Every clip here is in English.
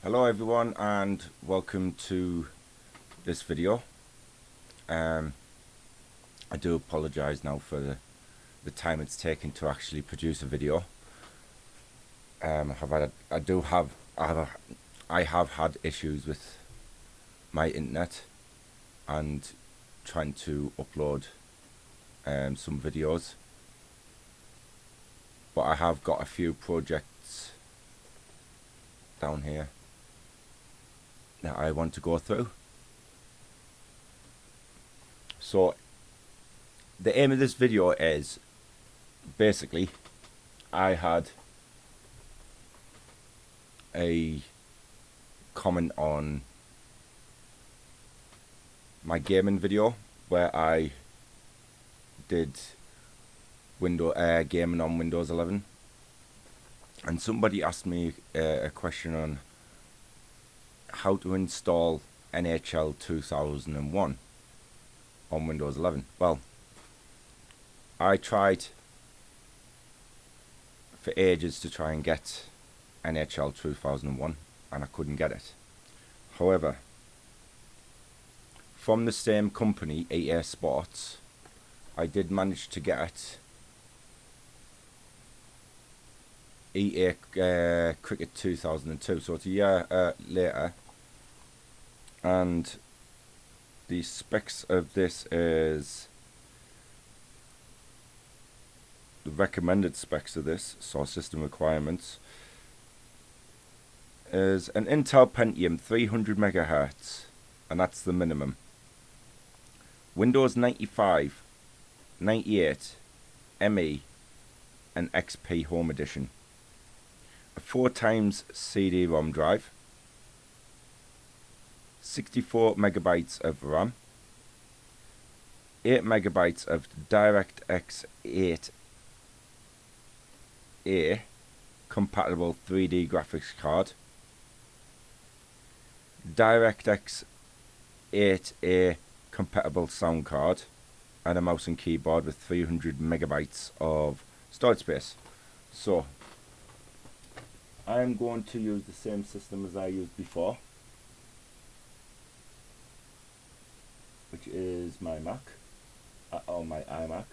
Hello everyone and welcome to this video. I do apologize now for the time it's taken to actually produce a video. I have had issues with my internet and trying to upload some videos, but I have got a few projects down here that I want to go through. So the aim of this video is basically I had a comment on my gaming video where I did gaming on Windows 11, and somebody asked me a question on how to install NHL 2001 on Windows 11. Well, I tried for ages to try and get NHL 2001 and I couldn't get it. However, from the same company, EA Sports, I did manage to get EA Cricket 2002, so it's a year later, and the specs of this is the recommended specs of this, so system requirements is an Intel Pentium 300 MHz, and that's the minimum. Windows 95, 98, ME and XP Home Edition. A 4x CD-ROM drive, 64 megabytes of RAM, 8 megabytes of DirectX 8A compatible 3D graphics card, DirectX 8A compatible sound card, and a mouse and keyboard with 300 megabytes of storage space. So I am going to use the same system as I used before, which is my Mac, or my iMac,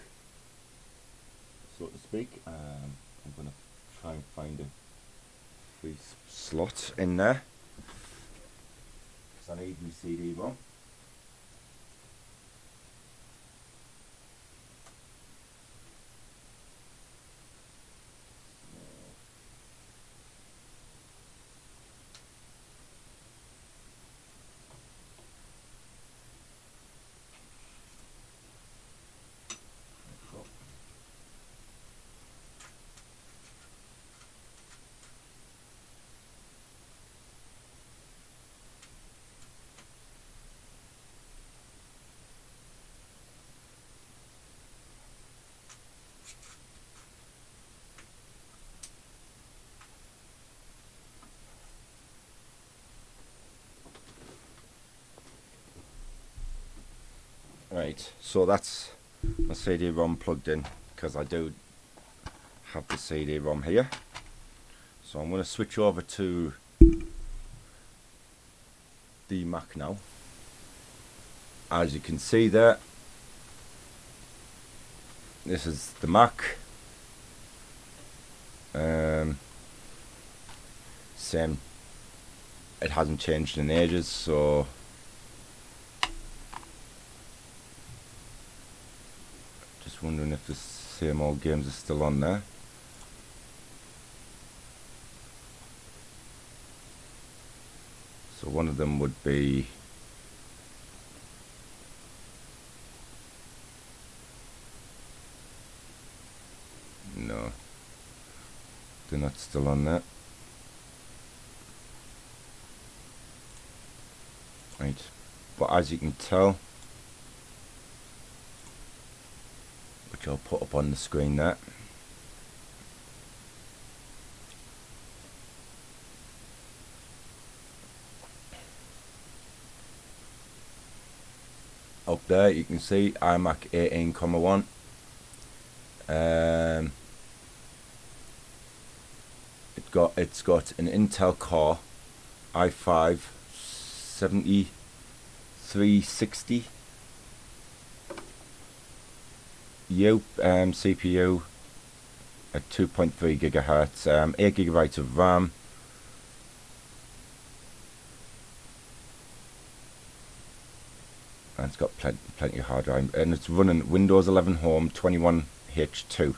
so to speak. I'm going to try and find a free slot in there, because I need my CD-ROM. Right, so that's my CD-ROM plugged in, because I do have the CD-ROM here. So I'm going to switch over to the Mac now. As you can see there, this is the Mac. Same, it hasn't changed in ages, so just wondering if the same old games are still on there. So one of them would be no, they're not still on there. Right, but as you can tell, which I'll put up on the screen there, up there you can see iMac 18,1. It's got an Intel Core i5 7360 CPU at 2.3 gigahertz, 8 gigabytes of RAM, and it's got plenty of hard drive, and it's running Windows 11 Home 21H2,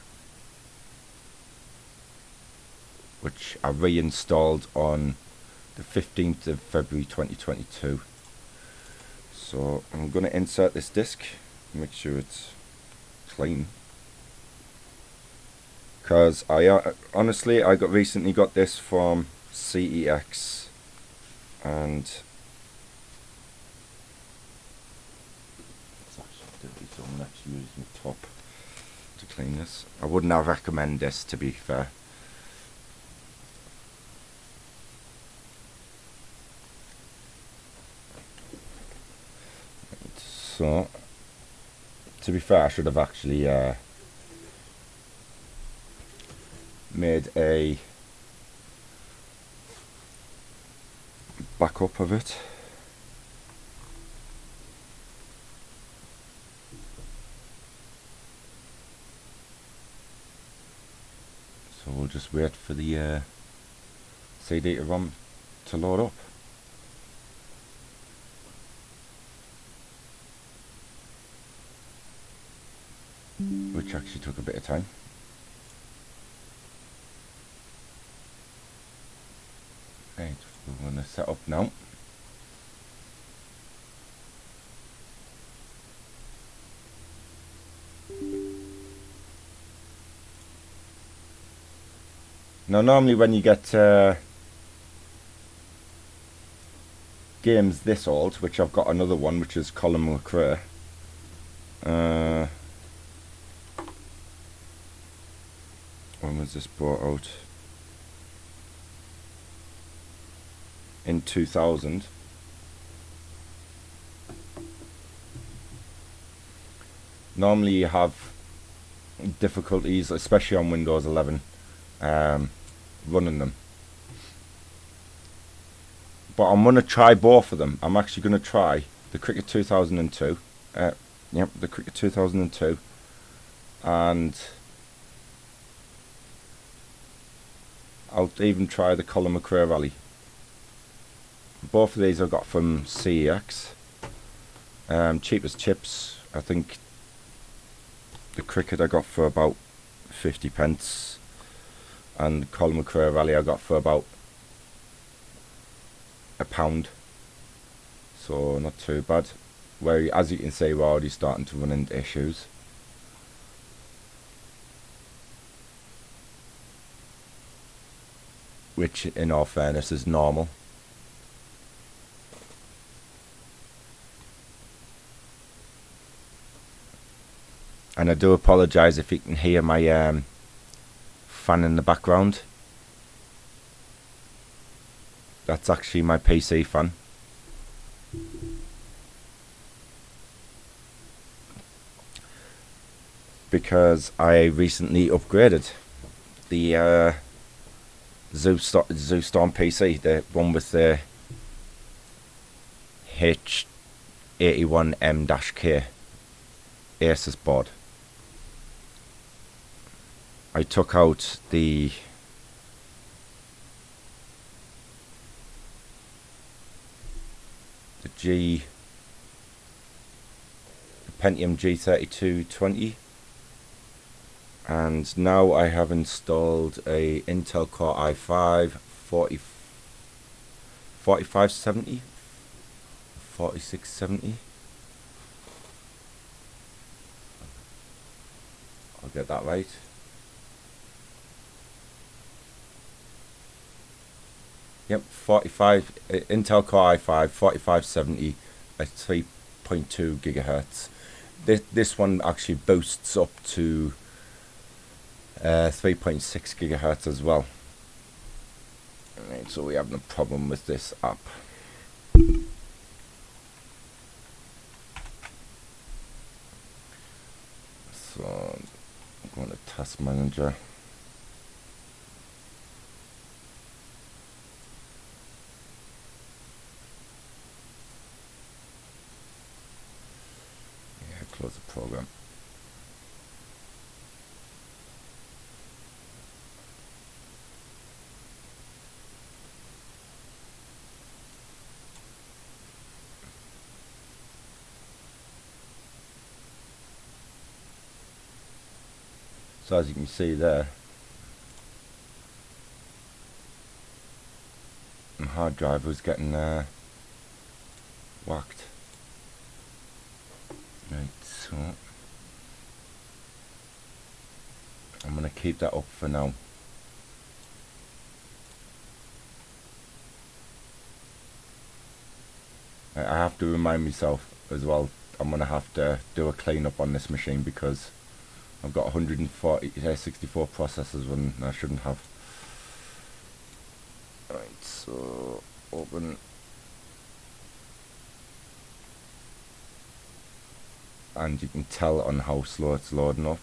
which I reinstalled on the 15th of February 2022. So I'm going to insert this disk, make sure it's clean, because I honestly I recently got this from CEX, and it's actually dirty, so I'm actually using the top to clean this. I would not recommend this, to be fair. So, to be fair, I should have actually made a backup of it. So we'll just wait for the CD to run to load up. Which actually took a bit of time. Right, we're going to set up now. Now normally when you get games this old, which I've got another one, which is Colin McRae, when was this brought out? In 2000. Normally you have difficulties, especially on Windows 11, running them. But I'm going to try both of them. I'm actually going to try the Cricket 2002. Yep, the Cricket 2002. And I'll even try the Colin McRae Rally. Both of these I got from CEX. Cheap as chips. I think the Cricket I got for about 50 pence. And the Colin McRae Rally I got for about £1. So not too bad. Where, as you can see, we're already starting to run into issues. Which, in all fairness, is normal. And I do apologise if you can hear my fan in the background. That's actually my PC fan. Because I recently upgraded the Zoo Storm PC, the one with the H81M-K Asus board. I took out the Pentium G3220, and now I have installed a Intel Core i5 4670. I'll get that right. Yep, 45 Intel Core i5 4570 at 3.2 gigahertz. This one actually boosts up to 3.6 gigahertz as well. Right, so we have no problem with this app. So I'm going to Task Manager. close the program. So as you can see there, my hard drive was getting whacked. Right, so I'm going to keep that up for now. I have to remind myself as well, I'm going to have to do a cleanup on this machine because I've got 64 processors when I shouldn't have. Right, so open. And you can tell on how slow it's loading up.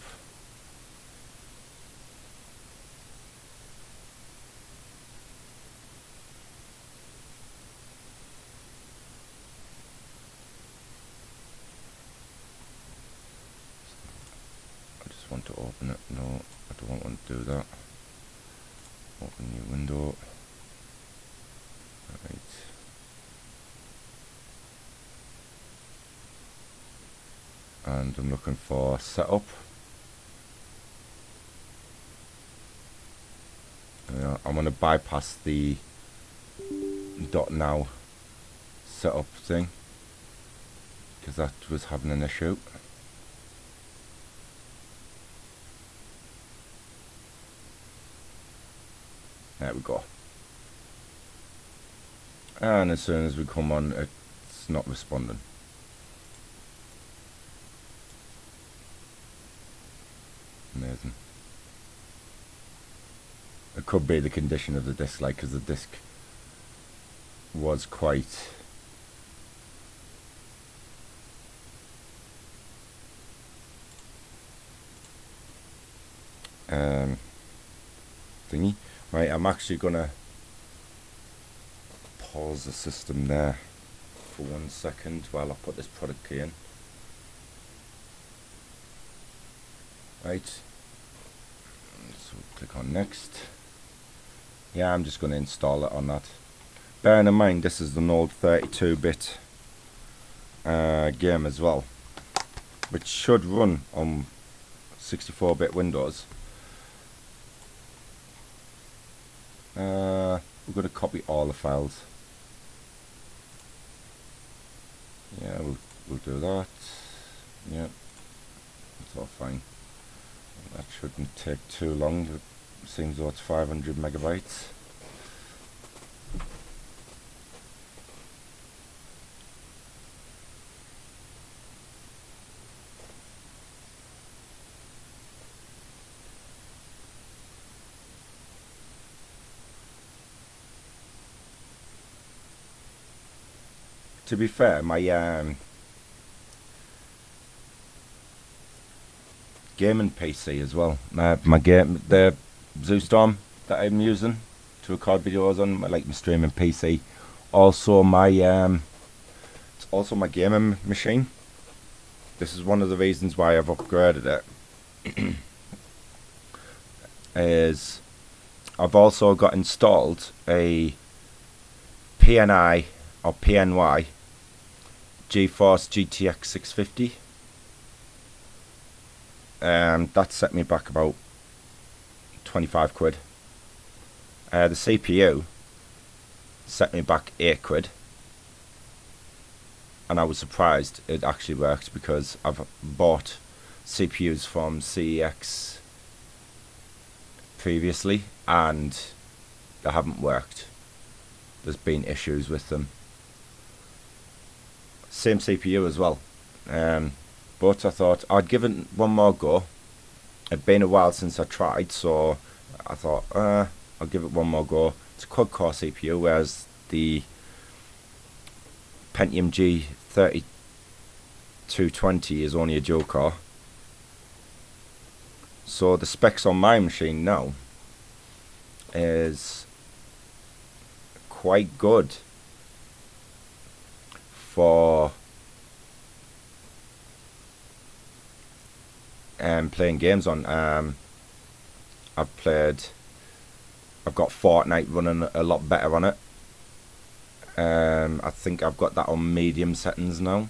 I just want to open it. No, I don't want to do that. Open new window. Right. And I'm looking for setup. I'm going to bypass the .now setup thing because that was having an issue. There we go. And as soon as we come on, it's not responding. Amazing. It could be the condition of the disk, like, because the disk was quite thingy. Right, I'm actually gonna pause the system there for 1 second while I put this product key in. Right, so click on next. Yeah, I'm just going to install it on that. Bearing in mind this is an old 32-bit game as well, which should run on 64-bit Windows. We're going to copy all the files. Yeah, we'll do that. Yeah, that's all fine. That shouldn't take too long. It seems though it's 500 megabytes. To be fair, my gaming PC as well. The Zoostorm that I'm using to record videos on, like my streaming PC. Also my it's also my gaming machine. This is one of the reasons why I've upgraded it. Is I've also got installed a PNI or PNY GeForce GTX 650. That set me back about 25 quid. The CPU set me back 8 quid. And I was surprised it actually worked because I've bought CPUs from CEX previously and they haven't worked. There's been issues with them. Same CPU as well. But I thought I'd give it one more go. It'd been a while since I tried, so I thought I'll give it one more go. It's a quad-core CPU, whereas the Pentium G 3220 is only a dual-core. So the specs on my machine now is quite good for playing games on. I've got Fortnite running a lot better on it. I think I've got that on medium settings now.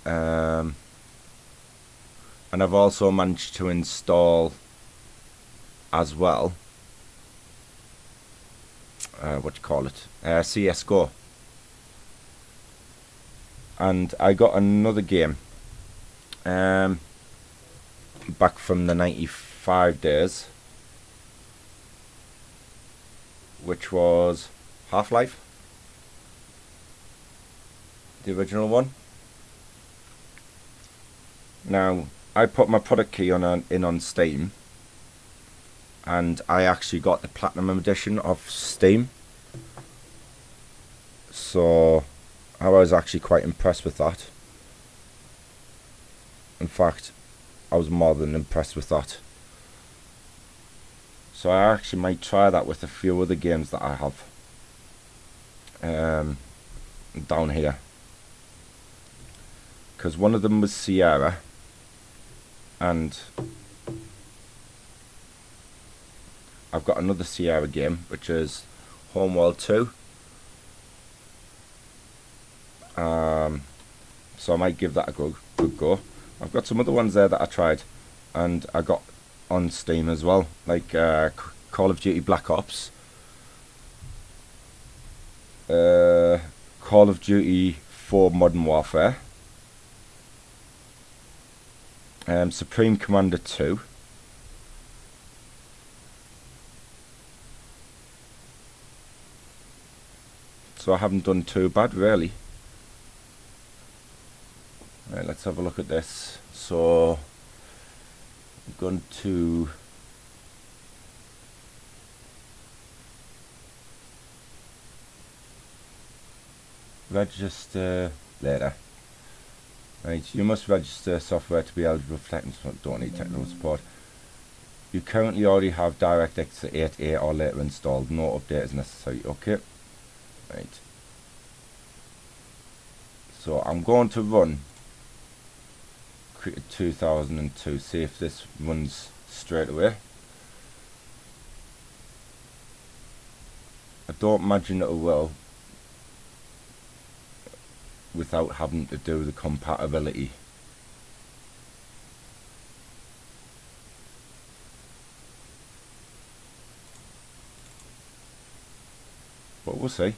And I've also managed to install as well CSGO. And I got another game back from the 95 days, which was Half-Life, the original one. Now, I put my product key in on Steam, and I actually got the Platinum Edition of Steam. So I was actually quite impressed with that. In fact, I was more than impressed with that. So I actually might try that with a few other games that I have down here. Because one of them was Sierra, and I've got another Sierra game, which is Homeworld 2. So I might give that a good go. I've got some other ones there that I tried and I got on Steam as well, like Call of Duty Black Ops, Call of Duty 4 Modern Warfare, Supreme Commander 2, so I haven't done too bad really. Right, let's have a look at this. So I'm going to register later. Right, you must register software to be eligible for technical. Don't need technical support. You currently already have DirectX 8A or later installed. No update is necessary. Okay. Right. So I'm going to run Cricket 2002. See if this runs straight away. I don't imagine it will, without having to do the compatibility. But we'll see.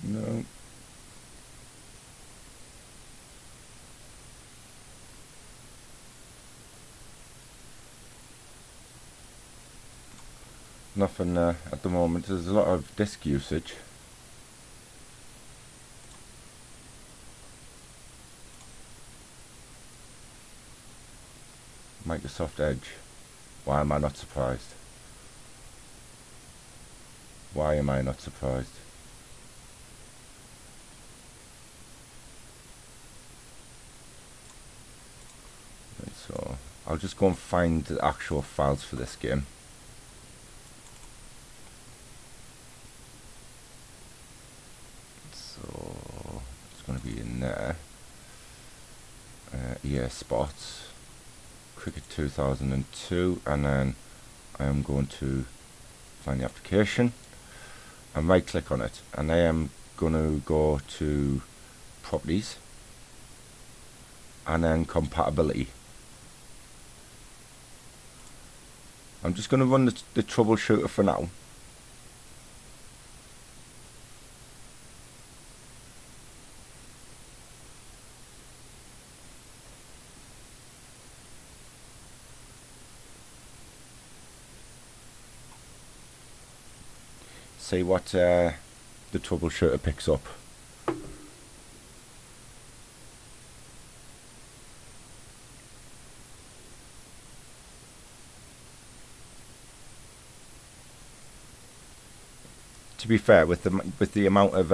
No. Nothing at the moment. There's a lot of disk usage. Microsoft Edge. Why am I not surprised? Why am I not surprised? Right, so I'll just go and find the actual files for this game. So it's going to be in there. EA Sports, Cricket 2002, and then I am going to find the application and right click on it, and I am going to go to properties and then compatibility. I'm just going to run the troubleshooter for now. See what the troubleshooter picks up. To be fair, with the amount of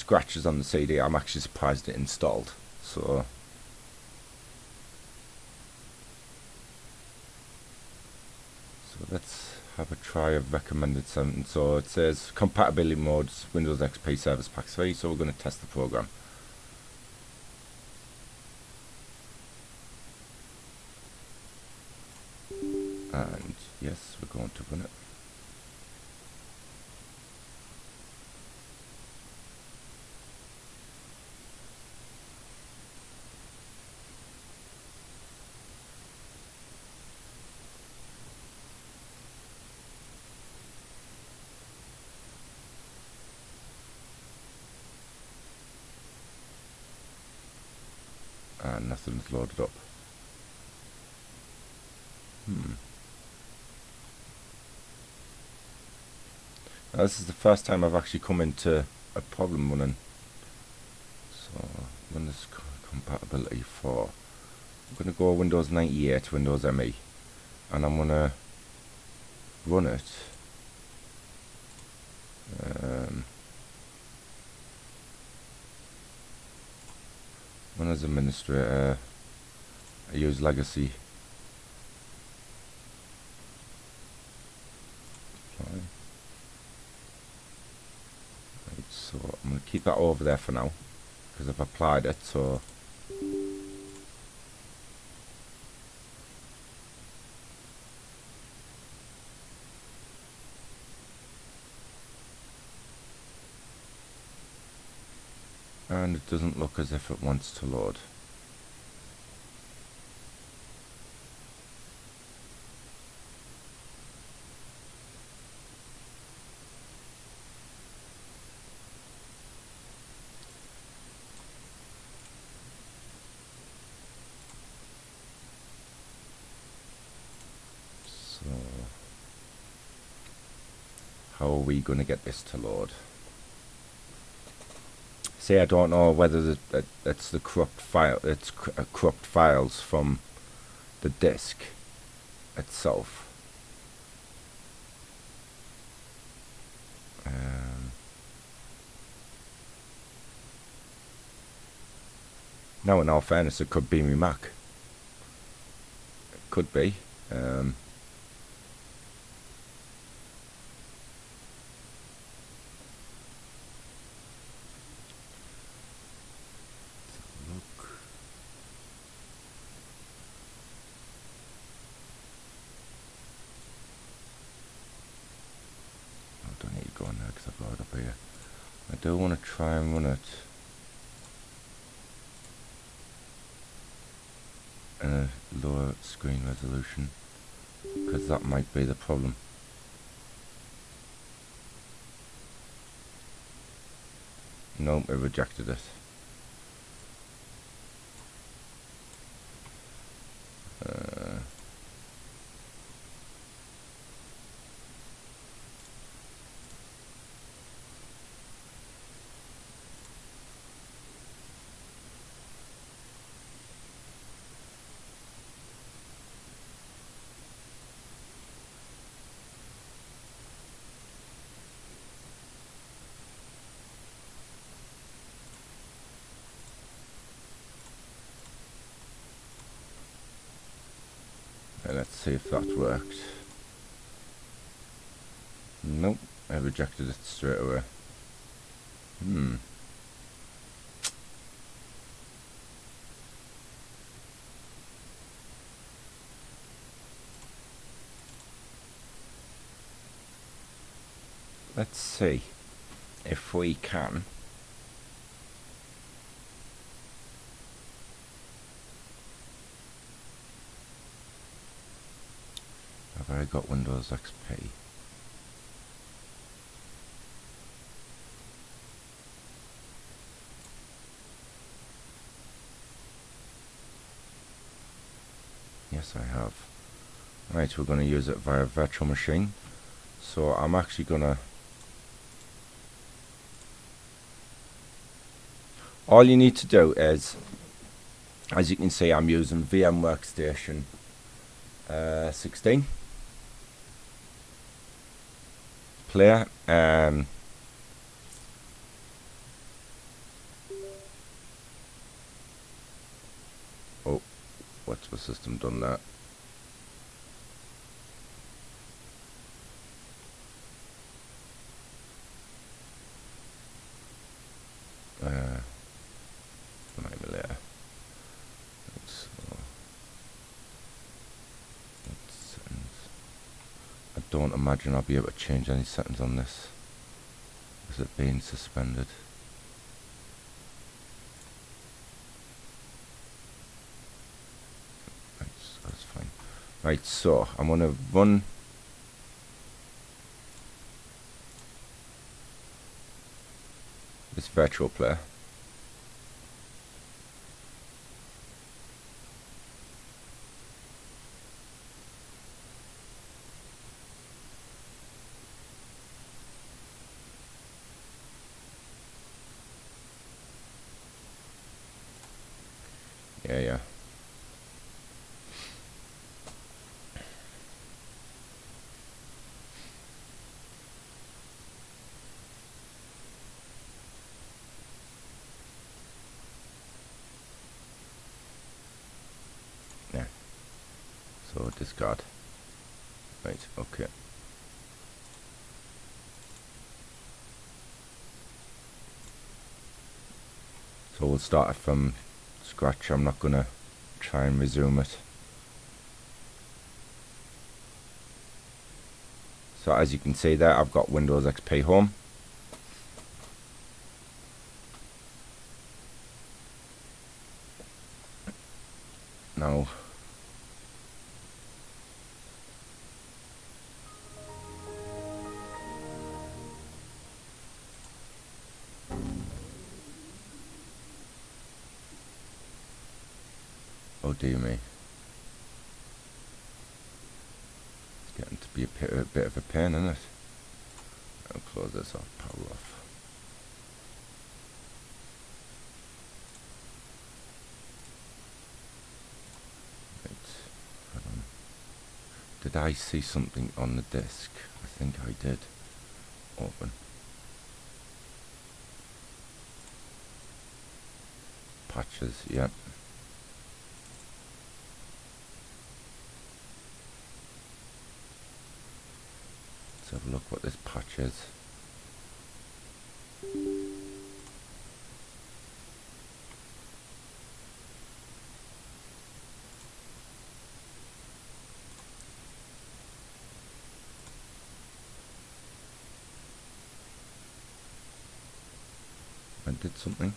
scratches on the CD. I'm actually surprised it installed. So let's have a try of recommended something. So it says compatibility modes Windows XP Service Pack 3, so we're going to test the program. And yes, we're going to run it. And nothing's loaded up. Now this is the first time I've actually come into a problem running. So Windows compatibility for, I'm going to go Windows 98 Windows ME, and I'm going to run it. Run as administrator. I use legacy. Apply. Right, so I'm going to keep that over there for now because I've applied it. So and it doesn't look as if it wants to load. So how are we going to get this to load? See, I don't know whether it's the corrupt file. It's corrupt files from the disk itself. Now, in all fairness, it could be my Mac. It could be. I don't need to go on there because I've got it up here. I do want to try and run it in a lower screen resolution because that might be the problem. Nope, it rejected it. Let's see if that worked. Nope, I rejected it straight away. Let's see if we can have I got Windows XP? Yes, I have. Right, we're going to use it via virtual machine. So I'm actually going to... All you need to do is, as you can see, I'm using VM Workstation 16 player. what's my system done that? Maybe later. So, settings. I don't imagine I'll be able to change any settings on this. Is it being suspended? That's fine. Right, so I'm going to run this virtual player. Yeah. Yeah. So discard. Right, okay. So we'll start it from scratch. I'm not going to try and resume it. So as you can see there, I've got Windows XP Home. Now, oh dear me. It's getting to be a bit of a pain, isn't it? I'll close this off, power off. Did I see something on the disk? I think I did. Open. Patches, yep. Let's have a look what this patch is. I did something.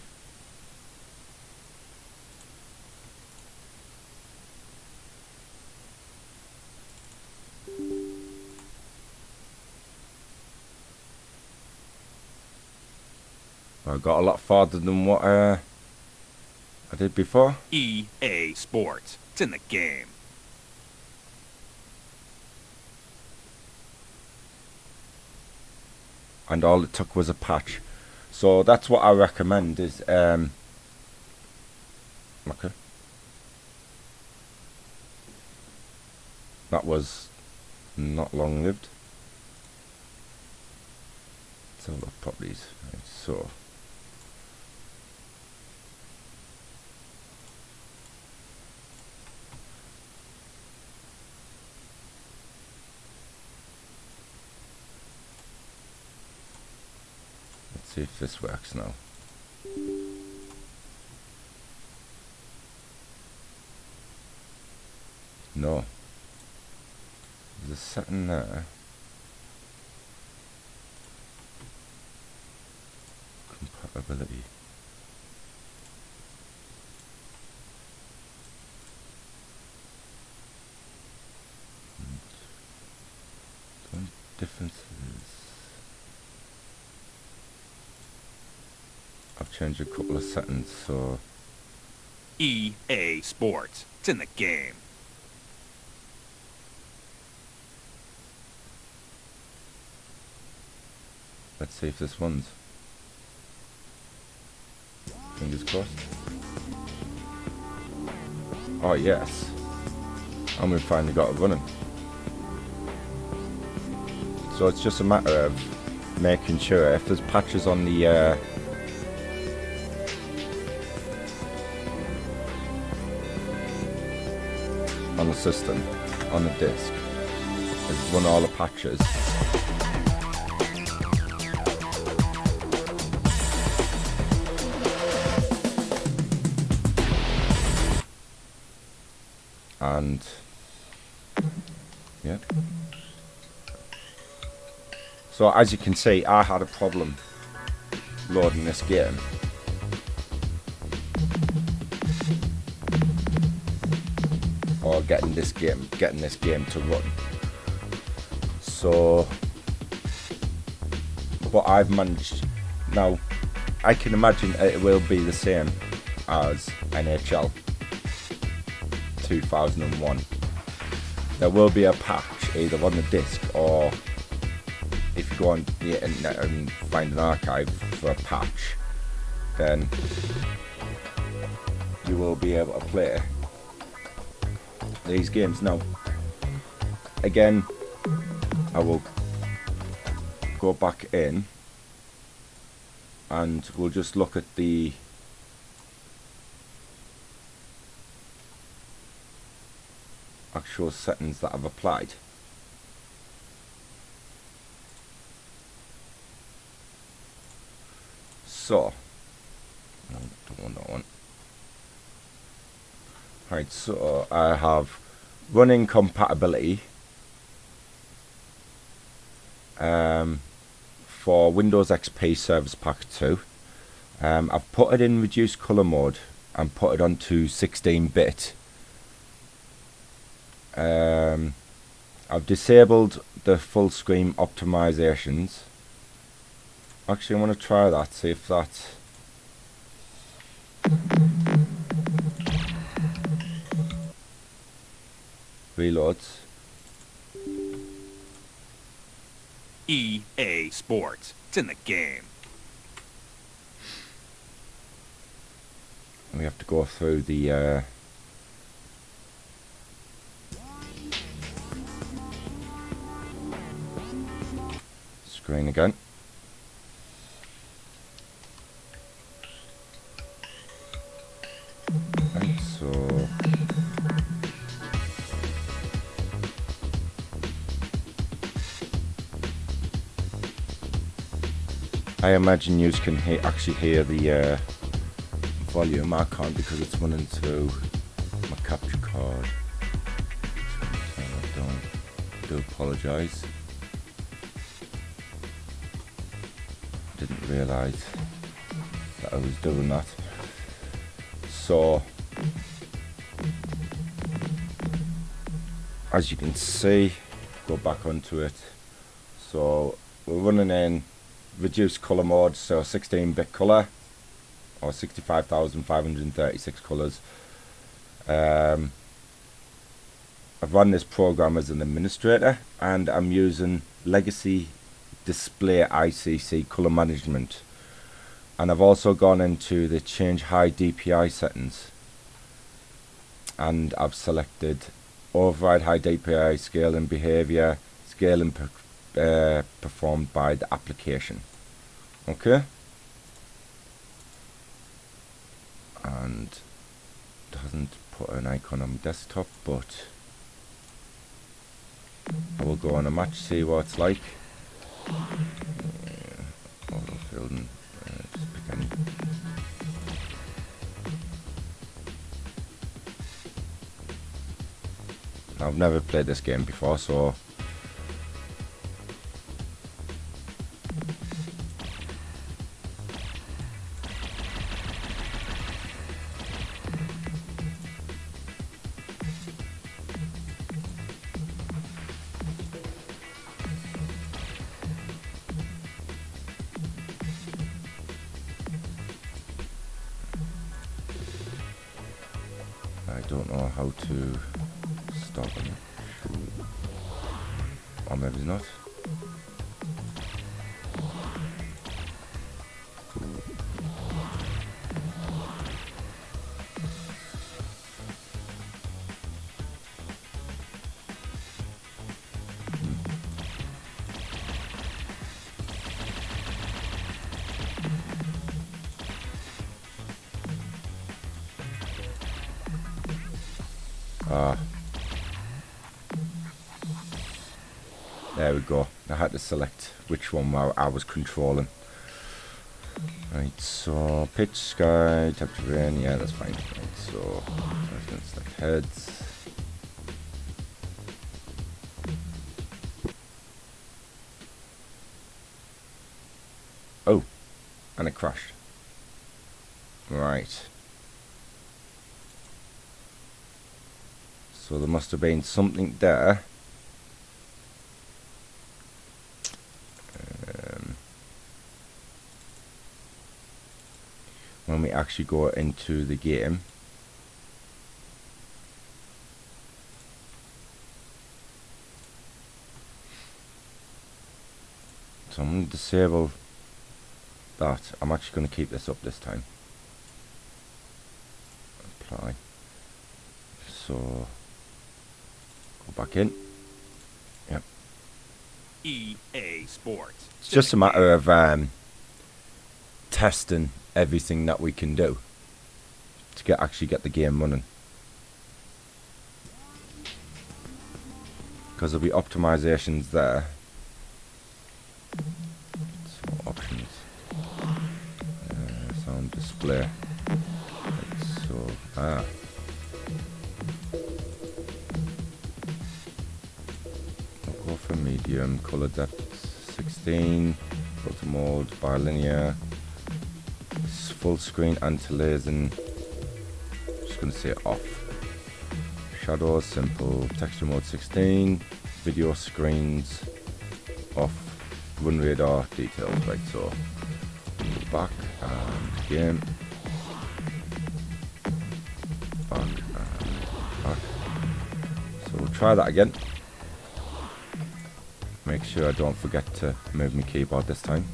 I got a lot farther than what I did before. EA Sports. It's in the game. And all it took was a patch. So that's what I recommend is okay. That was not long lived. Let's have a look properties. Right, so let's see if this works now. No. There's a setting there. Compatibility. Some differences. I've changed a couple of settings, so EA Sports. It's in the game. let's see if this one's. Fingers crossed. Oh yes. And we've finally got it running. So it's just a matter of making sure if there's patches on the on the system, on the disk, is run all the patches. And yeah. So as you can see, I had a problem loading this game. Or getting this game to run. So, but I've managed. Now, I can imagine it will be the same as NHL 2001. There will be a patch either on the disc, or if you go on the internet and find an archive for a patch, then you will be able to play these games. Now, again, I will go back in and we'll just look at the actual settings that I've applied. So, no, don't want that one. Right, so I have running compatibility for Windows XP Service Pack 2. I've put it in reduced color mode and put it onto 16-bit. I've disabled the full screen optimizations. Actually, I want to try that, see if that reloads. EA Sports. It's in the game. We have to go through the screen again. Right, so I imagine you can actually hear the volume. I can't because it's running through my capture card. So I do apologise. Didn't realise that I was doing that. So as you can see, go back onto it. So we're running in reduced color mode, so 16-bit color, or 65,536 colors. I've run this program as an administrator, and I'm using legacy display ICC color management, and I've also gone into the change high DPI settings, and I've selected override high DPI scale and behavior, scale and performed by the application. Okay, and it hasn't put an icon on my desktop, but I will go on a match, see what it's like. Autofilling, just pick any. I've never played this game before, so I don't know how to stop it. Or maybe not. There we go. I had to select which one I was controlling. Right, so pitch, sky, temperature, rain, yeah, that's fine. Right, so I'm going to select heads. Oh, and it crashed. Right. So there must have been something there. When we actually go into the game. So I'm going to disable that. I'm actually going to keep this up this time. Apply. So go back in. Yep. EA Sports. It's just a matter of testing everything that we can do to actually get the game running. Because there'll be optimizations there. So options. Sound display. So I'll go for medium, color depth 16, photo mode, bilinear, full screen anti-aliasing. Just gonna say off. Shadows simple, texture mode 16, video screens off, run radar details. Right, so go back and game. Back and back. So we'll try that again. Make sure I don't forget to move my keyboard this time.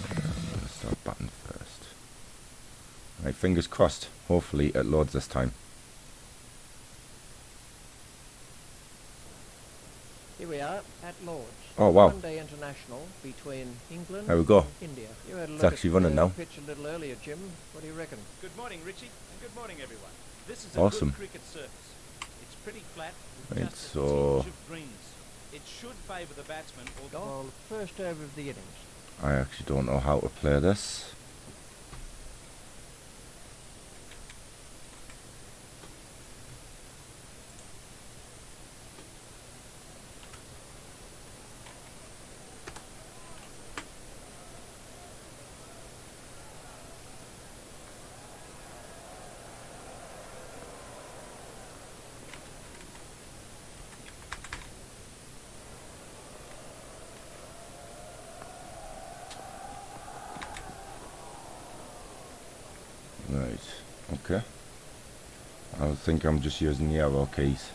I'm gonna start button first. Right, fingers crossed. Hopefully it loads this time. Here we are at Lord's. Oh wow! One-day international between England There we go. and India. You had a It's look actually at running the now. pitch a little earlier, Jim. What do you reckon? Good morning, Richie, and good morning, everyone. This is a Awesome. good cricket surface. It's pretty flat with Right, just so a tinge of greens. It should favour the batsman, although Well, first over of the innings. I actually don't know how to play this. Right, okay. I think I'm just using the arrow keys.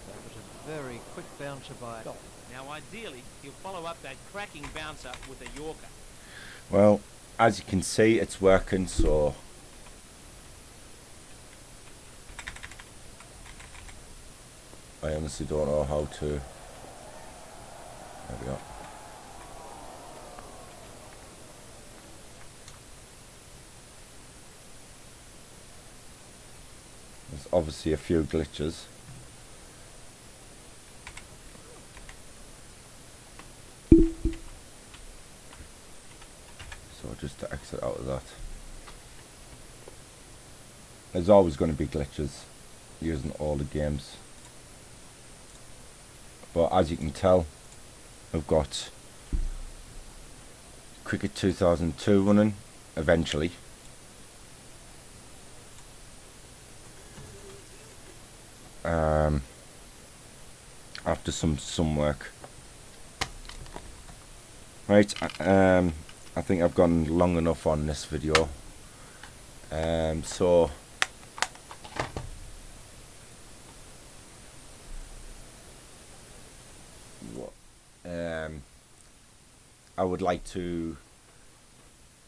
That was a very quick bouncer by Doc. now ideally he'll follow up that cracking bouncer with a Yorker. Well, as you can see, it's working, so I honestly don't know how to. There we go. There's obviously a few glitches. So just to exit out of that. There's always going to be glitches using all the games. But as you can tell, I've got Cricket 2002 running eventually. After some work. Right, I think I've gone long enough on this video. So I would like to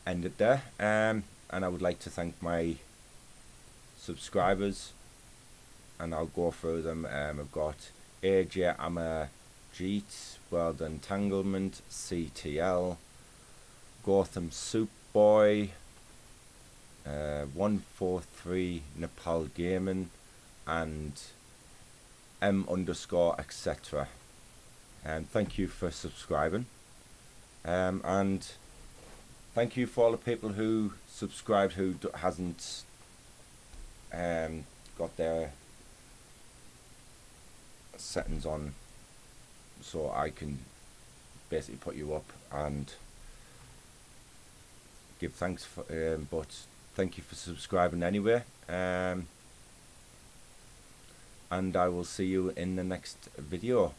end it there, and I would like to thank my subscribers, and I'll go through them. I've got AJ Amma Jeet, World Entanglement, CTL, Gotham Soup Boy, 143 Nepal Gaming, and M_etc. And thank you for subscribing, and thank you for all the people who subscribed who hasn't got their settings on, so I can basically put you up and give thanks for, but thank you for subscribing anyway, and I will see you in the next video.